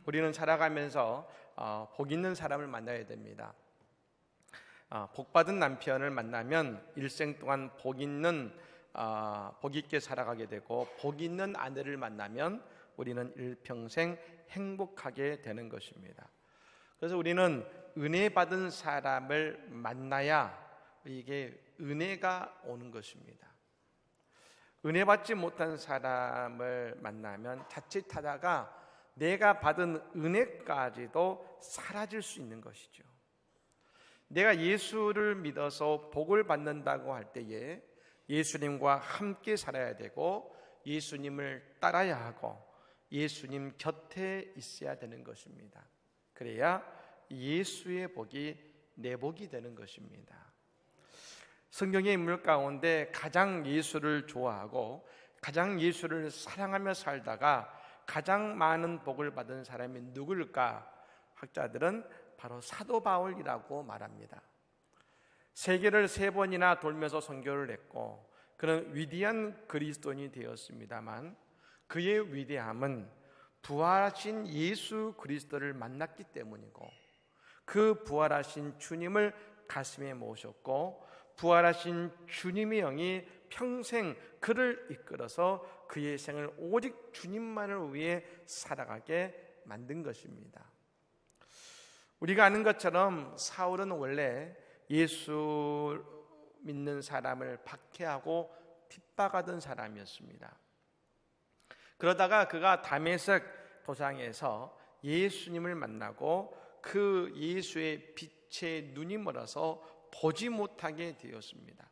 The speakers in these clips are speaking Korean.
우리는 살아가면서 복 있는 사람을 만나야 됩니다. 복 받은 남편을 만나면 일생 동안 복 있게 살아가게 되고, 복 있는 아내를 만나면 우리는 일평생 행복하게 되는 것입니다. 그래서 우리는 은혜 받은 사람을 만나야 이게 은혜가 오는 것입니다. 은혜 받지 못한 사람을 만나면 자칫하다가 내가 받은 은혜까지도 사라질 수 있는 것이죠. 내가 예수를 믿어서 복을 받는다고 할 때에 예수님과 함께 살아야 되고, 예수님을 따라야 하고, 예수님 곁에 있어야 되는 것입니다. 그래야 예수의 복이 내 복이 되는 것입니다. 성경의 인물 가운데 가장 예수를 좋아하고 가장 예수를 사랑하며 살다가 가장 많은 복을 받은 사람이 누구일까? 학자들은 바로 사도 바울이라고 말합니다. 세계를 3번이나 돌면서 선교를 했고 그는 위대한 그리스도인이 되었습니다만, 그의 위대함은 부활하신 예수 그리스도를 만났기 때문이고, 그 부활하신 주님을 가슴에 모셨고, 부활하신 주님의 영이 평생 그를 이끌어서 그의 생을 오직 주님만을 위해 살아가게 만든 것입니다. 우리가 아는 것처럼 사울은 원래 예수 믿는 사람을 박해하고 핍박하던 사람이었습니다. 그러다가 그가 다메섹 도상에서 예수님을 만나고 그 예수의 빛에 눈이 멀어서 보지 못하게 되었습니다.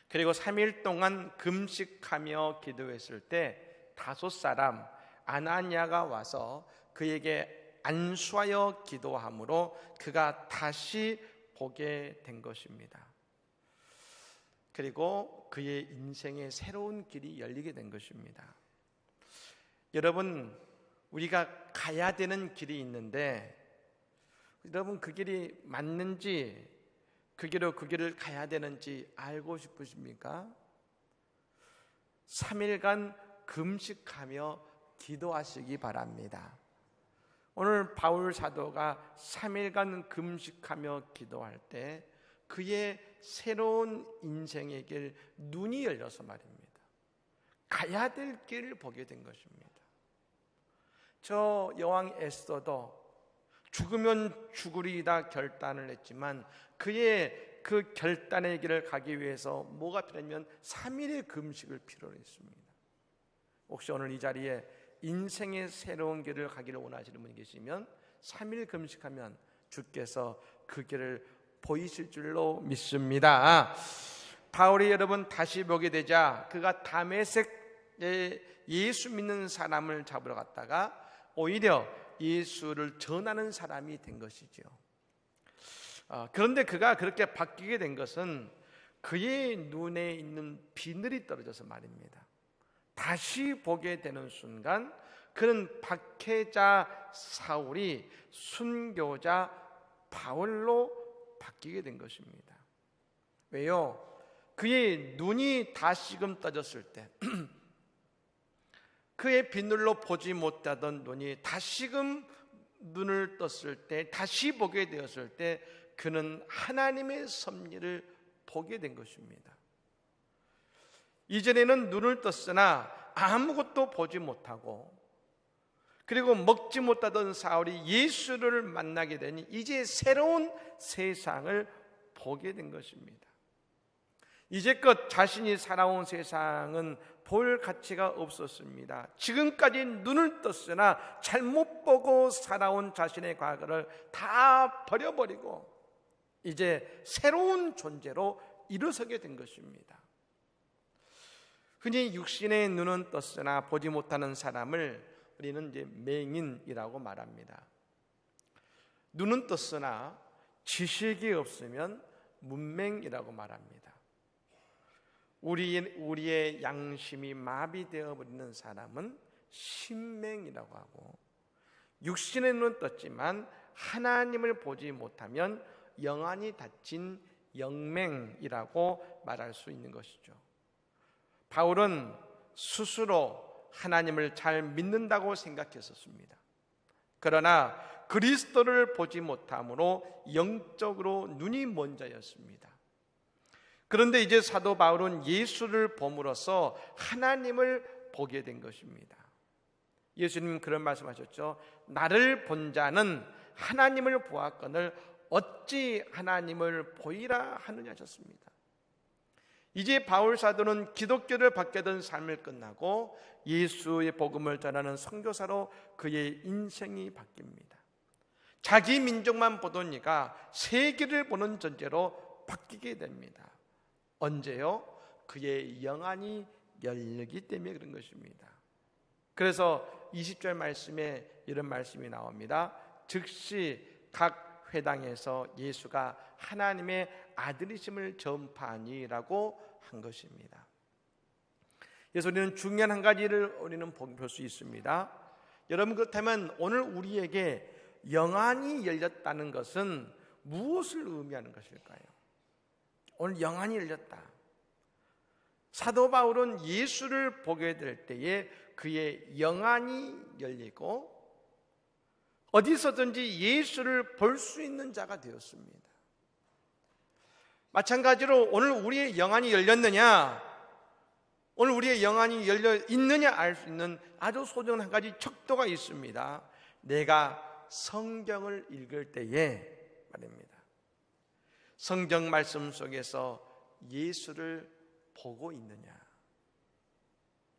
그리고 3일 동안 금식하며 기도했을 때 5사람 아나니아가 와서 그에게 안수하여 기도함으로 그가 다시 보게 된 것입니다. 그리고 그의 인생의 새로운 길이 열리게 된 것입니다. 여러분, 우리가 가야 되는 길이 있는데 여러분 그 길이 맞는지, 그 길을 가야 되는지 알고 싶으십니까? 3일간 금식하며 기도하시기 바랍니다. 오늘 바울 사도가 3일간 금식하며 기도할 때 그의 새로운 인생의 길, 눈이 열려서 말입니다. 가야 될 길을 보게 된 것입니다. 저 여왕 에스더도 죽으면 죽으리이다 결단을 했지만 그의 그 결단의 길을 가기 위해서 뭐가 필요하냐면 3일의 금식을 필요로 했습니다. 혹시 오늘 이 자리에 인생의 새로운 길을 가기를 원하시는 분이 계시면 3일 금식하면 주께서 그 길을 보이실 줄로 믿습니다. 바울이 여러분 다시 보게 되자 그가 다메섹에 예수 믿는 사람을 잡으러 갔다가 오히려 예수를 전하는 사람이 된 것이죠. 그런데 그가 그렇게 바뀌게 된 것은 그의 눈에 있는 비늘이 떨어져서 말입니다. 다시 보게 되는 순간 그는 박해자 사울이 순교자 바울로 바뀌게 된 것입니다. 왜요? 그의 눈이 다시금 떠졌을 때 그의 비늘로 보지 못하던 눈이 다시금 눈을 떴을 때, 다시 보게 되었을 때 그는 하나님의 섭리를 보게 된 것입니다. 이전에는 눈을 떴으나 아무것도 보지 못하고 그리고 먹지 못하던 사울이 예수를 만나게 되니 이제 새로운 세상을 보게 된 것입니다. 이제껏 자신이 살아온 세상은 볼 가치가 없었습니다. 지금까지 눈을 떴으나 잘못 보고 살아온 자신의 과거를 다 버려버리고 이제 새로운 존재로 일어서게 된 것입니다. 흔히 육신의 눈은 떴으나 보지 못하는 사람을 우리는 이제 맹인이라고 말합니다. 눈은 떴으나 지식이 없으면 문맹이라고 말합니다. 우리의 양심이 마비되어 버리는 사람은 신맹이라고 하고, 육신의 눈은 떴지만 하나님을 보지 못하면 영안이 닫힌 영맹이라고 말할 수 있는 것이죠. 바울은 스스로 하나님을 잘 믿는다고 생각했었습니다. 그러나 그리스도를 보지 못함으로 영적으로 눈이 먼 자였습니다. 그런데 이제 사도 바울은 예수를 봄으로써 하나님을 보게 된 것입니다. 예수님 그런 말씀하셨죠. 나를 본 자는 하나님을 보았거늘 어찌 하나님을 보이라 하느냐 하셨습니다. 이제 바울 사도는 기독교를 받게 된 삶을 끝나고 예수의 복음을 전하는 선교사로 그의 인생이 바뀝니다. 자기 민족만 보더니가 세계를 보는 존재로 바뀌게 됩니다. 언제요? 그의 영안이 열리기 때문에 그런 것입니다. 그래서 20절 말씀에 이런 말씀이 나옵니다. 즉시 각 회당에서 예수가 하나님의 아들이심을 전파하니라고 한 것입니다. 그래서 우리는 중요한 한 가지를 우리는 볼 수 있습니다. 여러분, 그렇다면 오늘 우리에게 영안이 열렸다는 것은 무엇을 의미하는 것일까요? 오늘 영안이 열렸다. 사도 바울은 예수를 보게 될 때에 그의 영안이 열리고 어디서든지 예수를 볼 수 있는 자가 되었습니다. 마찬가지로 오늘 우리의 영안이 열렸느냐, 오늘 우리의 영안이 열려 있느냐 알 수 있는 아주 소중한 한 가지 척도가 있습니다. 내가 성경을 읽을 때에 말입니다. 성경 말씀 속에서 예수를 보고 있느냐,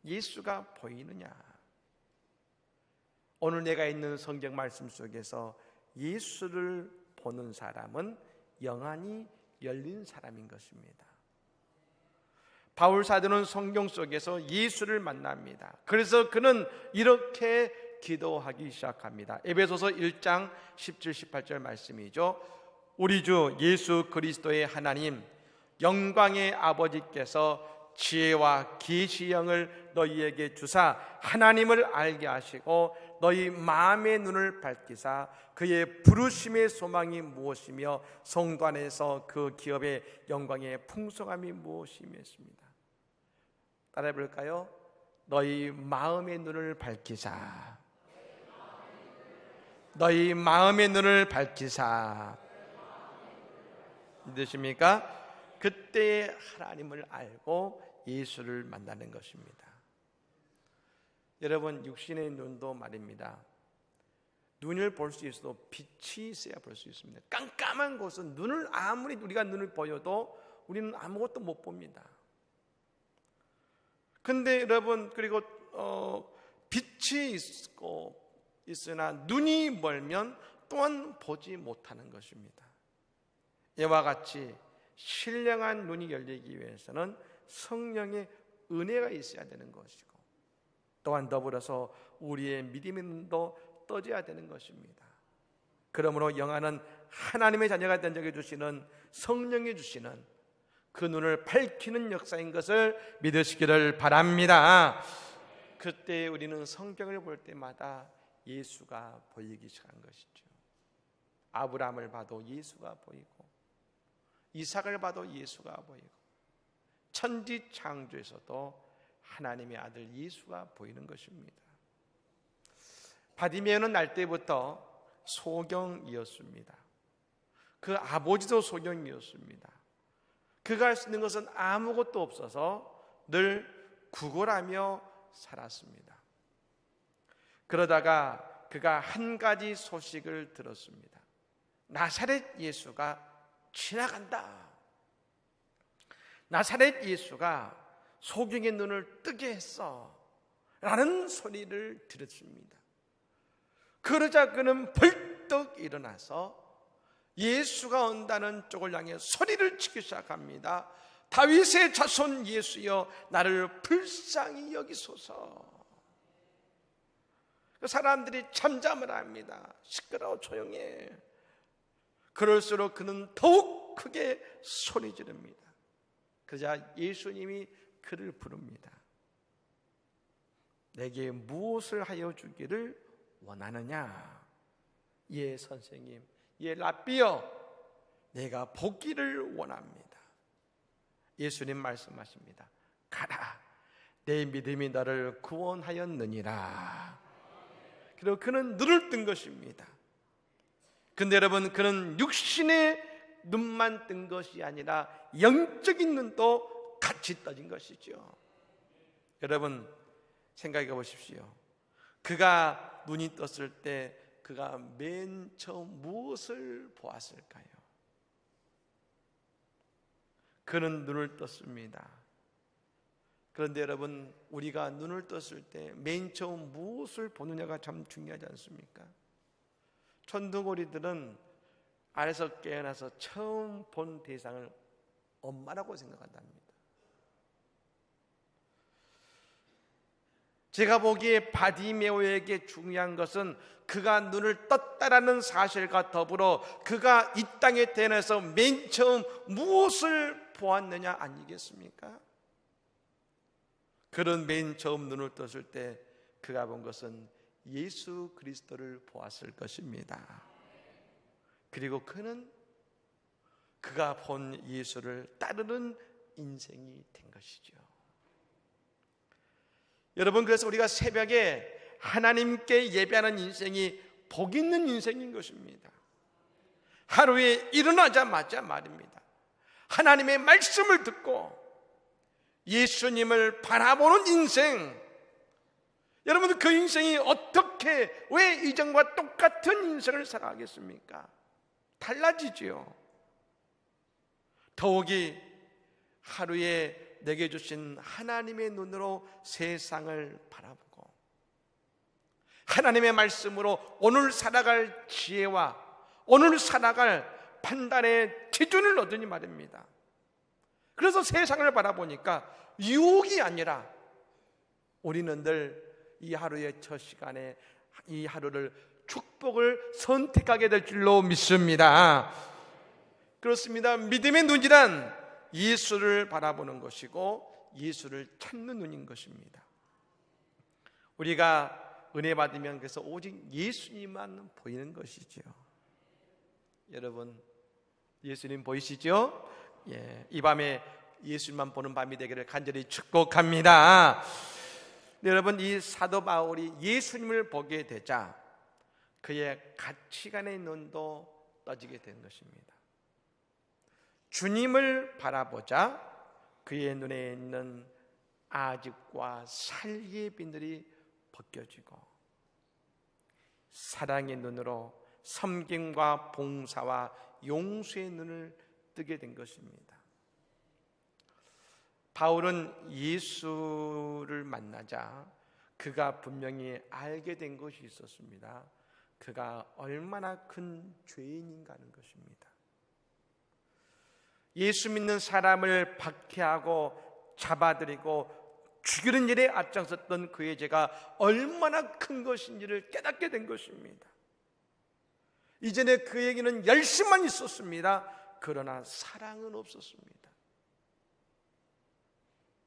예수가 보이느냐. 오늘 내가 있는 성경 말씀 속에서 예수를 보는 사람은 영안이 열린 사람인 것입니다. 바울 사도는 성경 속에서 예수를 만납니다. 그래서 그는 이렇게 기도하기 시작합니다. 에베소서 1장 17, 18절 말씀이죠. 우리 주 예수 그리스도의 하나님 영광의 아버지께서 지혜와 계시 영을 너희에게 주사 하나님을 알게 하시고 너희 마음의 눈을 밝히사 그의 부르심의 소망이 무엇이며 성도 안에서 그 기업의 영광의 풍성함이 무엇이며 했습니다. 따라해 볼까요? 너희 마음의 눈을 밝히사, 너희 마음의 눈을 밝히사. 믿으십니까? 그때 하나님을 알고 예수를 만나는 것입니다. 여러분, 육신의 눈도 말입니다. 눈을 볼 수 있어도 빛이 있어야 볼 수 있습니다. 깜깜한 곳은 눈을 아무리 우리가 눈을 보여도 우리는 아무것도 못 봅니다. 근데 여러분, 그리고 빛이 있으나 눈이 멀면 또한 보지 못하는 것입니다. 이와 같이 신령한 눈이 열리기 위해서는 성령의 은혜가 있어야 되는 것이고 또한 더불어서 우리의 믿음의 눈도 떠져야 되는 것입니다. 그러므로 영안은 하나님의 자녀가 된 적에 주시는 성령이 주시는 그 눈을 밝히는 역사인 것을 믿으시기를 바랍니다. 그때 우리는 성경을 볼 때마다 예수가 보이기 시작한 것이죠. 아브라함을 봐도 예수가 보이고 이삭을 봐도 예수가 보이고 천지 창조에서도 하나님의 아들 예수가 보이는 것입니다. 바디메오는 날 때부터 소경이었습니다. 그 아버지도 소경이었습니다. 그가 할 수 있는 것은 아무것도 없어서 늘 구걸하며 살았습니다. 그러다가 그가 한 가지 소식을 들었습니다. 나사렛 예수가 지나간다. 나사렛 예수가 소경의 눈을 뜨게 했어 라는 소리를 들었습니다. 그러자 그는 벌떡 일어나서 예수가 온다는 쪽을 향해 소리를 치기 시작합니다. 다윗의 자손 예수여 나를 불쌍히 여기소서. 사람들이 잠잠을 합니다. 시끄러워 조용해. 그럴수록 그는 더욱 크게 소리 지릅니다. 그러자 예수님이 그를 부릅니다. 내게 무엇을 하여 주기를 원하느냐? 예 선생님, 예 랍비여, 내가 보기를 원합니다. 예수님 말씀하십니다. 가라, 내 믿음이 너를 구원하였느니라. 그리고 그는 눈을 뜬 것입니다. 근데 여러분, 그는 육신의 눈만 뜬 것이 아니라 영적인 눈도 같이 떠진 것이죠. 여러분, 생각해 보십시오. 그가 눈이 떴을 때 그가 맨 처음 무엇을 보았을까요? 그는 눈을 떴습니다. 그런데 여러분, 우리가 눈을 떴을 때 맨 처음 무엇을 보느냐가 참 중요하지 않습니까? 천둥오리들은 알에서 깨어나서 처음 본 대상을 엄마라고 생각한답니다. 제가 보기에 바디메오에게 중요한 것은 그가 눈을 떴다라는 사실과 더불어 그가 이 땅에 태어나서 맨 처음 무엇을 보았느냐 아니겠습니까? 그런 맨 처음 눈을 떴을 때 그가 본 것은 예수 그리스도를 보았을 것입니다. 그리고 그는 그가 본 예수를 따르는 인생이 된 것이죠. 여러분, 그래서 우리가 새벽에 하나님께 예배하는 인생이 복 있는 인생인 것입니다. 하루에 일어나자마자 말입니다, 하나님의 말씀을 듣고 예수님을 바라보는 인생. 여러분, 그 인생이 어떻게, 왜 이전과 똑같은 인생을 살아가겠습니까? 달라지지요. 더욱이 하루에 내게 주신 하나님의 눈으로 세상을 바라보고 하나님의 말씀으로 오늘 살아갈 지혜와 오늘 살아갈 판단의 기준을 얻으니 말입니다. 그래서 세상을 바라보니까 유혹이 아니라 우리는 늘 이 하루의 첫 시간에 이 하루를 축복을 선택하게 될 줄로 믿습니다. 그렇습니다. 믿음의 눈이란 예수를 바라보는 것이고 예수를 찾는 눈인 것입니다. 우리가 은혜 받으면 그래서 오직 예수님만 보이는 것이죠. 여러분, 예수님 보이시죠? 예, 이 밤에 예수님만 보는 밤이 되기를 간절히 축복합니다. 여러분, 이 사도 바울이 예수님을 보게 되자 그의 가치관의 눈도 떠지게 된 것입니다. 주님을 바라보자 그의 눈에 있는 아집과 살기의 비늘이 벗겨지고 사랑의 눈으로 섬김과 봉사와 용서의 눈을 뜨게 된 것입니다. 바울은 예수를 만나자 그가 분명히 알게 된 것이 있었습니다. 그가 얼마나 큰 죄인인가 하는 것입니다. 예수 믿는 사람을 박해하고 잡아들이고 죽이는 일에 앞장섰던 그의 죄가 얼마나 큰 것인지를 깨닫게 된 것입니다. 이전에 그에게는 열심만 있었습니다. 그러나 사랑은 없었습니다.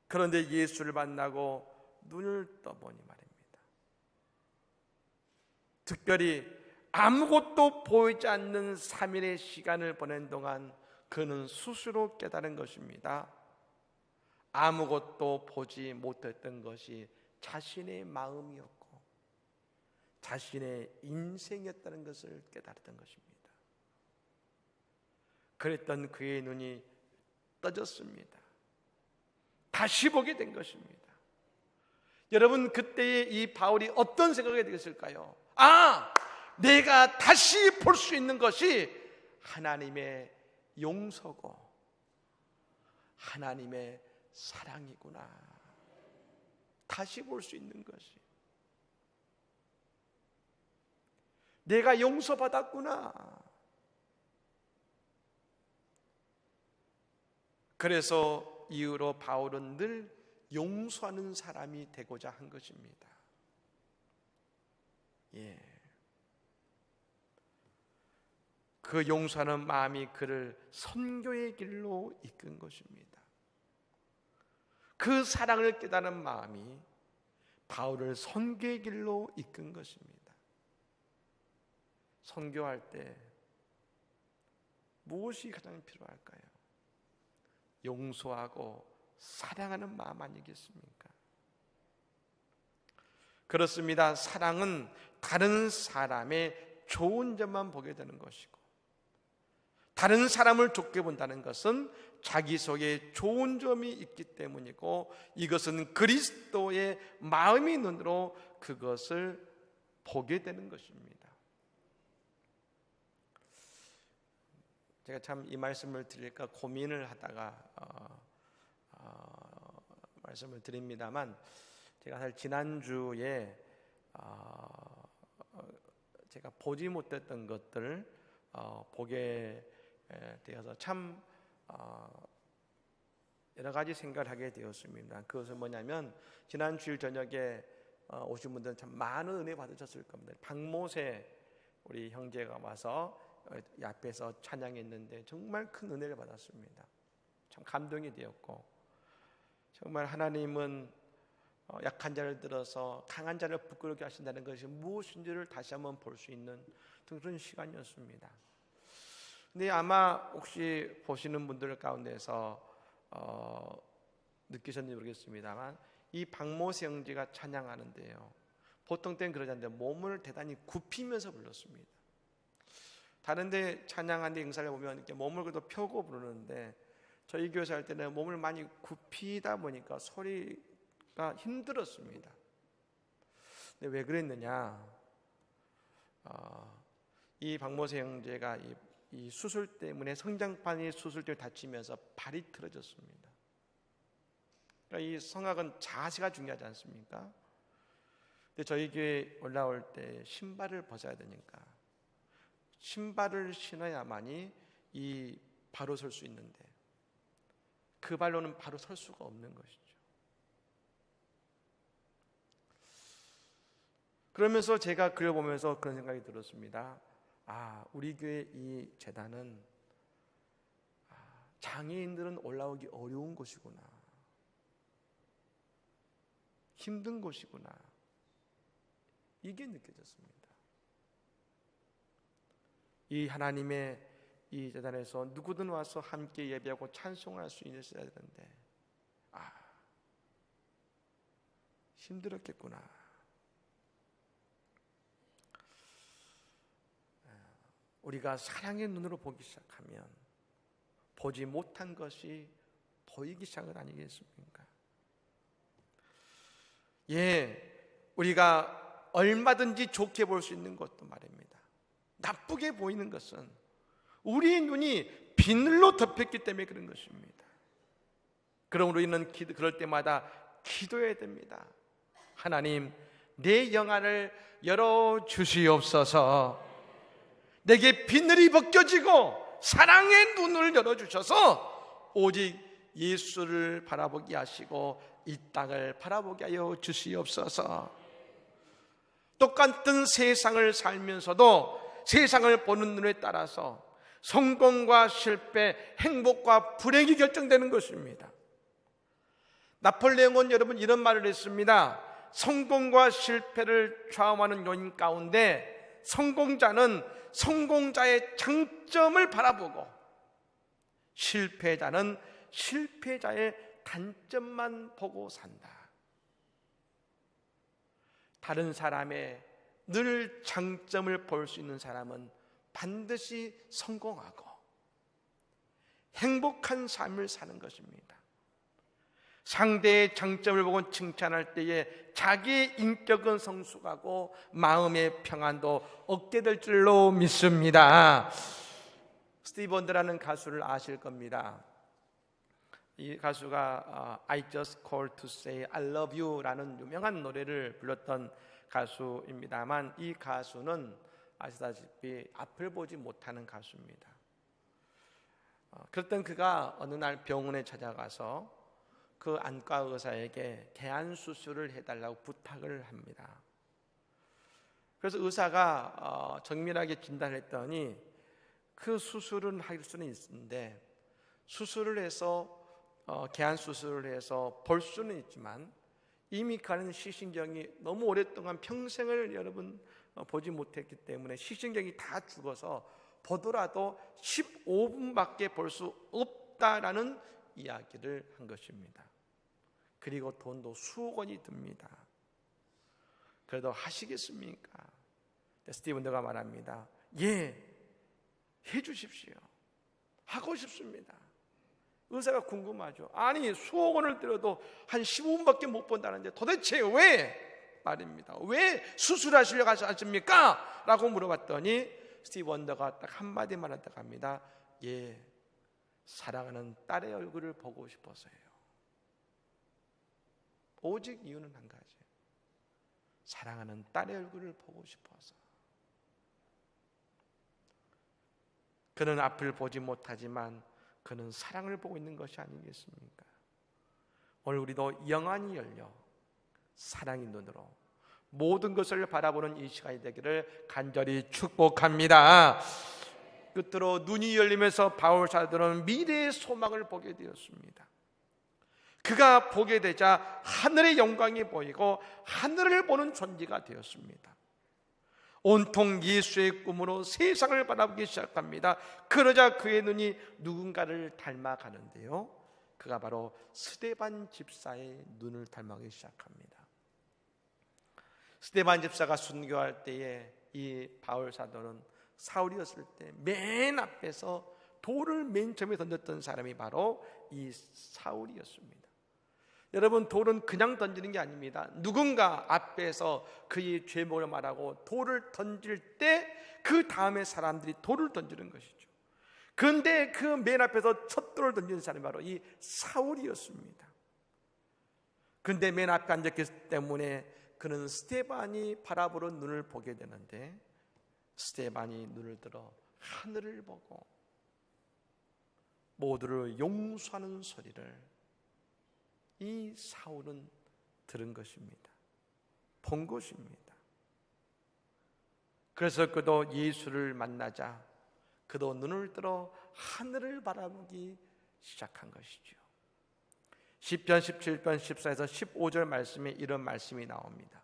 그런데 예수를 만나고 눈을 떠보니 말입니다, 특별히 아무것도 보이지 않는 3일의 시간을 보낸 동안 그는 스스로 깨달은 것입니다. 아무것도 보지 못했던 것이 자신의 마음이었고 자신의 인생이었다는 것을 깨달았던 것입니다. 그랬던 그의 눈이 떠졌습니다. 다시 보게 된 것입니다. 여러분, 그때의 이 바울이 어떤 생각이 되었을까요? 내가 다시 볼 수 있는 것이 하나님의 용서고 하나님의 사랑이구나. 다시 볼 수 있는 것이, 내가 용서받았구나. 그래서 이후로 바울은 늘 용서하는 사람이 되고자 한 것입니다. 예. 그 용서하는 마음이 그를 선교의 길로 이끈 것입니다. 그 사랑을 깨닫는 마음이 바울을 선교의 길로 이끈 것입니다. 선교할 때 무엇이 가장 필요할까요? 용서하고 사랑하는 마음 아니겠습니까? 그렇습니다. 사랑은 다른 사람의 좋은 점만 보게 되는 것이고, 다른 사람을 좋게 본다는 것은 자기 속에 좋은 점이 있기 때문이고, 이것은 그리스도의 마음의 눈으로 그것을 보게 되는 것입니다. 제가 참 이 말씀을 드릴까 고민을 하다가 말씀을 드립니다만, 제가 사실 지난주에 제가 보지 못했던 것들을 보게 되어서 참 여러 가지 생각을 하게 되었습니다. 그것은 뭐냐면, 지난 주일 저녁에 오신 분들은 참 많은 은혜 받으셨을 겁니다. 박모세 우리 형제가 와서 이 앞에서 찬양했는데 정말 큰 은혜를 받았습니다. 참 감동이 되었고, 정말 하나님은 약한 자를 들어서 강한 자를 부끄럽게 하신다는 것이 무엇인지를 다시 한번 볼 수 있는 그런 시간이었습니다. 근데 아마 혹시 보시는 분들 가운데서 느끼셨는지 모르겠습니다만, 이 박모세 형제가 찬양하는데요, 보통 때는 그러지 않는데 몸을 대단히 굽히면서 불렀습니다. 다른데 찬양하는데 응사를 보면 이렇게 몸을 그래도 펴고 부르는데, 저희 교회에서 할 때는 몸을 많이 굽히다 보니까 소리가 힘들었습니다. 근데 왜 그랬느냐? 이 박모세 형제가 이 수술 때문에, 성장판이 수술 때문에 다치면서 발이 틀어졌습니다. 그러니까 이 성악은 자세가 중요하지 않습니까? 근데 저희 교회 올라올 때 신발을 벗어야 되니까 신발을 신어야만이 이 바로 설 수 있는데, 그 발로는 바로 설 수가 없는 것이죠. 그러면서 제가 그걸 보면서 그런 생각이 들었습니다. 우리 교회 이 제단은 장애인들은 올라오기 어려운 곳이구나, 힘든 곳이구나, 이게 느껴졌습니다. 이 하나님의 이 제단에서 누구든 와서 함께 예배하고 찬송할 수 있어야 되는데 힘들었겠구나. 우리가 사랑의 눈으로 보기 시작하면 보지 못한 것이 보이기 시작은 아니겠습니까? 우리가 얼마든지 좋게 볼 수 있는 것도 말입니다. 나쁘게 보이는 것은 우리의 눈이 비늘로 덮였기 때문에 그런 것입니다. 그러므로 우리는 그럴 때마다 기도해야 됩니다. 하나님, 내 영안을 열어주시옵소서. 내게 비늘이 벗겨지고 사랑의 눈을 열어주셔서 오직 예수를 바라보게 하시고 이 땅을 바라보게 하여 주시옵소서. 똑같은 세상을 살면서도 세상을 보는 눈에 따라서 성공과 실패, 행복과 불행이 결정되는 것입니다. 나폴레옹은 여러분 이런 말을 했습니다. 성공과 실패를 좌우하는 요인 가운데 성공자는 성공자의 장점을 바라보고 실패자는 실패자의 단점만 보고 산다. 다른 사람의 늘 장점을 볼 수 있는 사람은 반드시 성공하고 행복한 삶을 사는 것입니다. 상대의 장점을 보고 칭찬할 때에 자기의 인격은 성숙하고 마음의 평안도 얻게 될 줄로 믿습니다. 스티브 원더라는 가수를 아실 겁니다. 이 가수가 I just called to say I love you 라는 유명한 노래를 불렀던 가수입니다만, 이 가수는 아시다시피 앞을 보지 못하는 가수입니다. 그랬던 그가 어느 날 병원에 찾아가서 그 안과 의사에게 개안 수술을 해달라고 부탁을 합니다. 그래서 의사가 정밀하게 진단했더니 그 수술은 할 수는 있는데, 수술을 해서 개안 수술을 해서 볼 수는 있지만 이미 가는 시신경이 너무 오랫동안 평생을 여러분 보지 못했기 때문에 시신경이 다 죽어서 보더라도 15분밖에 볼 수 없다라는 이야기를 한 것입니다. 그리고 돈도 수억 원이 듭니다. 그래도 하시겠습니까? 스티븐더가 말합니다. 예, 해주십시오. 하고 싶습니다. 의사가 궁금하죠. 아니, 수억 원을 들여도 한 15분밖에 못 본다는데 도대체 왜 말입니다. 왜 수술하시려고 하십니까? 라고 물어봤더니 스티브 원더가 딱 한마디만 하다가 합니다. 예, 사랑하는 딸의 얼굴을 보고 싶어서요. 오직 이유는 한 가지. 사랑하는 딸의 얼굴을 보고 싶어서. 그는 앞을 보지 못하지만 그는 사랑을 보고 있는 것이 아니겠습니까? 오늘 우리도 영안이 열려 사랑의 눈으로 모든 것을 바라보는 이 시간이 되기를 간절히 축복합니다. 끝으로 눈이 열리면서 바울 사도는 미래의 소망을 보게 되었습니다. 그가 보게 되자 하늘의 영광이 보이고 하늘을 보는 존재가 되었습니다. 온통 예수의 꿈으로 세상을 바라보기 시작합니다. 그러자 그의 눈이 누군가를 닮아가는데요, 그가 바로 스데반 집사의 눈을 닮아가기 시작합니다. 스데반 집사가 순교할 때에 이 바울 사도는 사울이었을 때 맨 앞에서 돌을 맨 처음에 던졌던 사람이 바로 이 사울이었습니다. 여러분, 돌은 그냥 던지는 게 아닙니다. 누군가 앞에서 그의 죄목을 말하고 돌을 던질 때 그 다음에 사람들이 돌을 던지는 것이죠. 그런데 그 맨 앞에서 첫 돌을 던지는 사람이 바로 이 사울이었습니다. 그런데 맨 앞에 앉았기 때문에 그는 스데반이 바라보는 눈을 보게 되는데, 스데반이 눈을 들어 하늘을 보고 모두를 용서하는 소리를 이 사울은 들은 것입니다. 본 것입니다. 그래서 그도 예수를 만나자 그도 눈을 들어 하늘을 바라보기 시작한 것이죠. 시편 17편 14에서 15절 말씀에 이런 말씀이 나옵니다.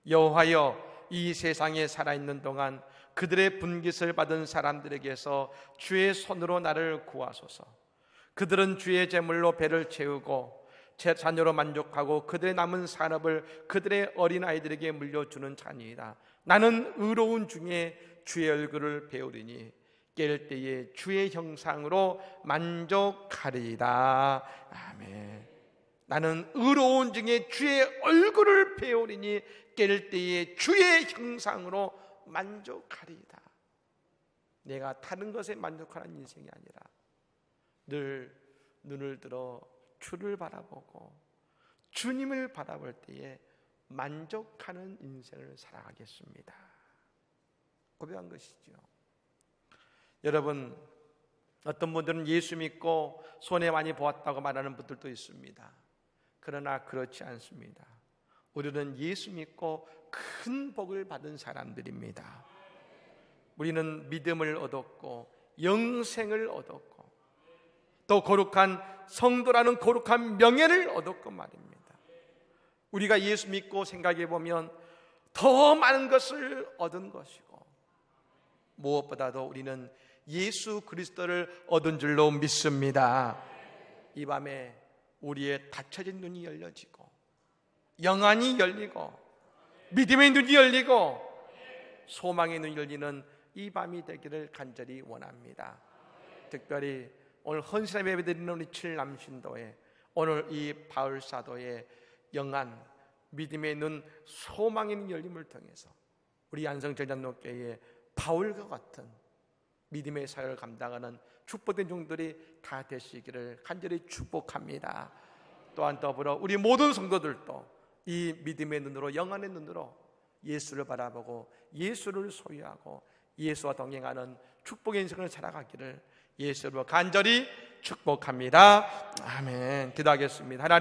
여호와여, 이 세상에 살아있는 동안 그들의 분깃을 받은 사람들에게서 주의 손으로 나를 구하소서. 그들은 주의 제물로 배를 채우고 제 자녀로 만족하고 그들의 남은 산업을 그들의 어린아이들에게 물려주는 자니이다. 나는 의로운 중에 주의 얼굴을 배우리니 깰 때에 주의 형상으로 만족하리이다. 아멘. 나는 의로운 중에 주의 얼굴을 배우리니 깰 때에 주의 형상으로 만족하리이다. 내가 다른 것에 만족하는 인생이 아니라 늘 눈을 들어 주를 바라보고 주님을 바라볼 때에 만족하는 인생을 살아가겠습니다. 고백한 것이죠. 여러분, 어떤 분들은 예수 믿고 손해 많이 보았다고 말하는 분들도 있습니다. 그러나 그렇지 않습니다. 우리는 예수 믿고 큰 복을 받은 사람들입니다. 우리는 믿음을 얻었고 영생을 얻었고 또 거룩한 성도라는 거룩한 명예를 얻었고 말입니다. 우리가 예수 믿고 생각해 보면 더 많은 것을 얻은 것이고 무엇보다도 우리는 예수 그리스도를 얻은 줄로 믿습니다. 이 밤에 우리의 닫혀진 눈이 열려지고 영안이 열리고 믿음의 눈이 열리고 소망의 눈이 열리는 이 밤이 되기를 간절히 원합니다. 특별히 오늘 헌신의 예배드리는 우리 7남신도에 오늘 이 바울 사도의 영안, 믿음의 눈, 소망의 눈 열림을 통해서 우리 안성전장로교회의 바울과 같은 믿음의 사역을 감당하는 축복된 종들이 다 되시기를 간절히 축복합니다. 또한 더불어 우리 모든 성도들도 이 믿음의 눈으로, 영안의 눈으로 예수를 바라보고 예수를 소유하고 예수와 동행하는 축복의 인생을 살아가기를 예수로 간절히 축복합니다. 아멘. 기도하겠습니다. 하나님